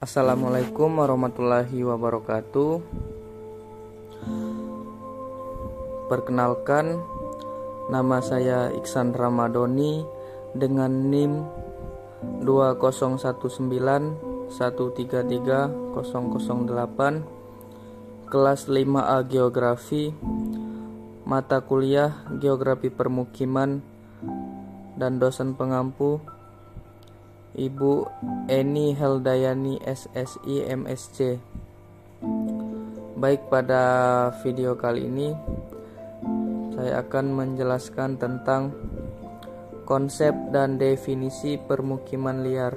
Assalamualaikum warahmatullahi wabarakatuh. Perkenalkan, nama saya Iksan Ramadhani dengan NIM 2019133008, kelas 5A Geografi, mata kuliah Geografi Permukiman, dan dosen pengampu Ibu Eni Heldayani SSI MSc. Baik, pada video kali ini saya akan menjelaskan tentang konsep dan definisi permukiman liar.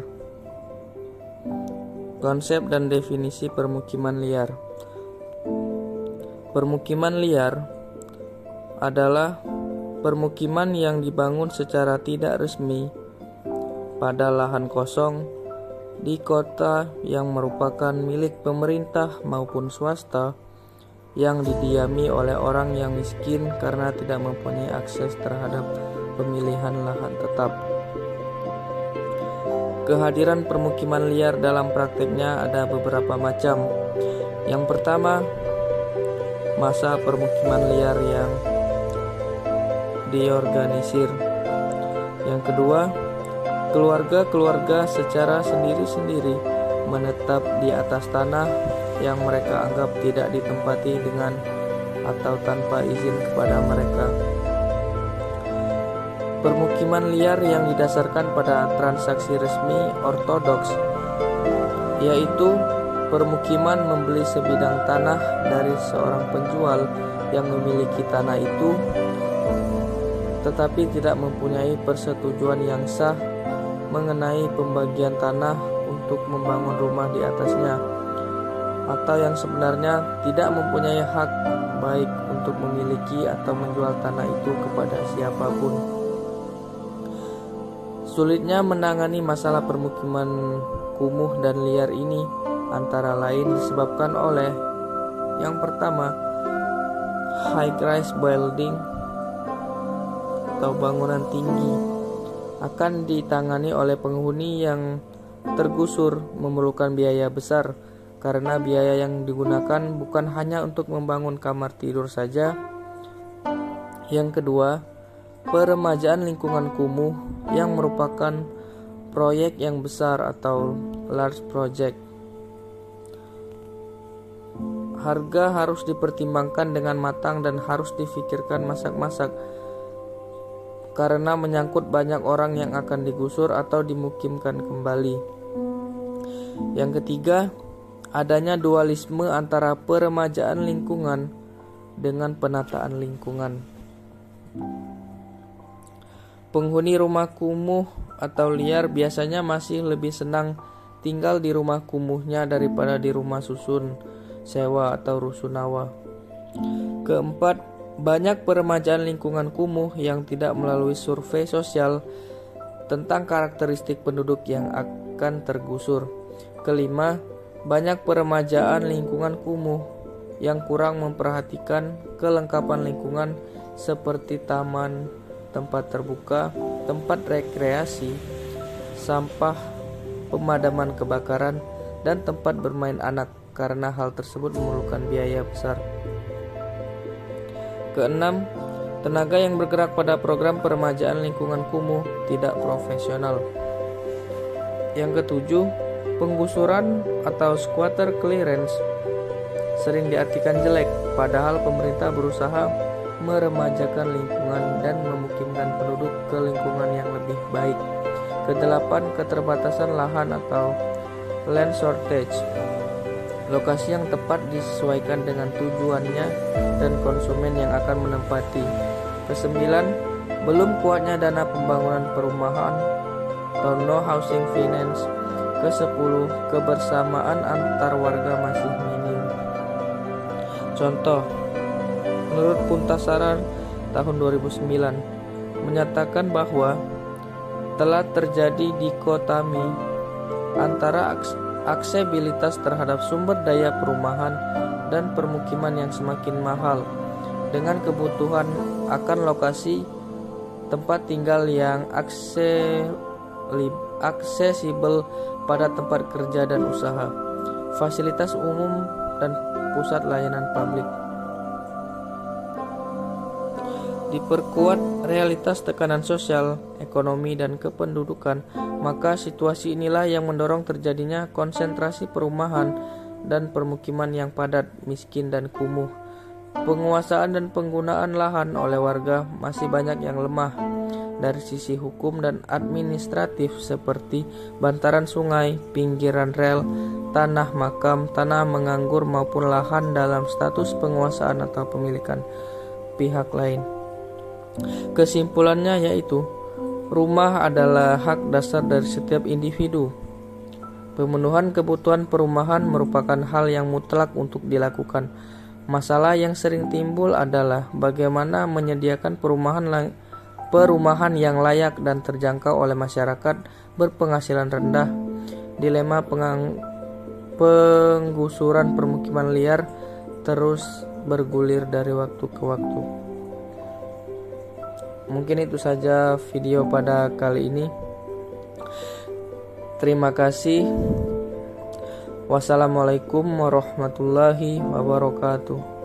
Konsep dan definisi permukiman liar. Permukiman liar adalah permukiman yang dibangun secara tidak resmi pada lahan kosong di kota yang merupakan milik pemerintah maupun swasta, yang didiami oleh orang yang miskin karena tidak mempunyai akses terhadap pemilihan lahan tetap. Kehadiran permukiman liar dalam prakteknya ada beberapa macam. Yang pertama, masa permukiman liar yang diorganisir. Yang kedua, keluarga-keluarga secara sendiri-sendiri menetap di atas tanah yang mereka anggap tidak ditempati dengan atau tanpa izin kepada mereka. Permukiman liar yang didasarkan pada transaksi resmi ortodoks, yaitu permukiman membeli sebidang tanah dari seorang penjual yang memiliki tanah itu, tetapi tidak mempunyai persetujuan yang sah mengenai pembagian tanah untuk membangun rumah di atasnya, atau yang sebenarnya tidak mempunyai hak baik untuk memiliki atau menjual tanah itu kepada siapapun. Sulitnya menangani masalah permukiman kumuh dan liar ini antara lain disebabkan oleh yang pertama, high-rise building atau bangunan tinggi akan ditangani oleh penghuni yang tergusur, memerlukan biaya besar karena biaya yang digunakan bukan hanya untuk membangun kamar tidur saja. Yang kedua, peremajaan lingkungan kumuh yang merupakan proyek yang besar atau large project. Harga harus dipertimbangkan dengan matang dan harus difikirkan masak-masak karena menyangkut banyak orang yang akan digusur atau dimukimkan kembali. Yang ketiga, adanya dualisme antara peremajaan lingkungan dengan penataan lingkungan. Penghuni rumah kumuh atau liar biasanya masih lebih senang tinggal di rumah kumuhnya daripada di rumah susun, sewa atau rusunawa. Keempat, banyak peremajaan lingkungan kumuh yang tidak melalui survei sosial tentang karakteristik penduduk yang akan tergusur. Kelima, banyak peremajaan lingkungan kumuh yang kurang memperhatikan kelengkapan lingkungan seperti taman, tempat terbuka, tempat rekreasi, sampah, pemadaman kebakaran, dan tempat bermain anak, karena hal tersebut memerlukan biaya besar. Keenam, tenaga yang bergerak pada program peremajaan lingkungan kumuh tidak profesional. Yang ketujuh, penggusuran atau squatter clearance sering diartikan jelek, padahal pemerintah berusaha meremajakan lingkungan dan memukimkan penduduk ke lingkungan yang lebih baik. Kedelapan, keterbatasan lahan atau land shortage. Lokasi yang tepat disesuaikan dengan tujuannya dan konsumen yang akan menempati. Kesembilan, belum kuatnya dana pembangunan perumahan atau no housing finance. Kesepuluh, kebersamaan antar warga masih minim. Contoh, menurut Puntasara tahun 2009 menyatakan bahwa telah terjadi dikotomi antara aksesibilitas terhadap sumber daya perumahan dan permukiman yang semakin mahal dengan kebutuhan akan lokasi tempat tinggal yang aksesibel pada tempat kerja dan usaha, fasilitas umum, dan pusat layanan publik. Diperkuat realitas tekanan sosial, ekonomi, dan kependudukan, maka situasi inilah yang mendorong terjadinya konsentrasi perumahan dan permukiman yang padat, miskin, dan kumuh. Penguasaan dan penggunaan lahan oleh warga masih banyak yang lemah dari sisi hukum dan administratif, seperti bantaran sungai, pinggiran rel, tanah makam, tanah menganggur, maupun lahan dalam status penguasaan atau pemilikan pihak lain. Kesimpulannya yaitu, rumah adalah hak dasar dari setiap individu. Pemenuhan kebutuhan perumahan merupakan hal yang mutlak untuk dilakukan. Masalah yang sering timbul adalah bagaimana menyediakan perumahan yang layak dan terjangkau oleh masyarakat berpenghasilan rendah. Dilema penggusuran permukiman liar terus bergulir dari waktu ke waktu. Mungkin itu saja video pada kali ini. Terima kasih. Wassalamualaikum warahmatullahi wabarakatuh.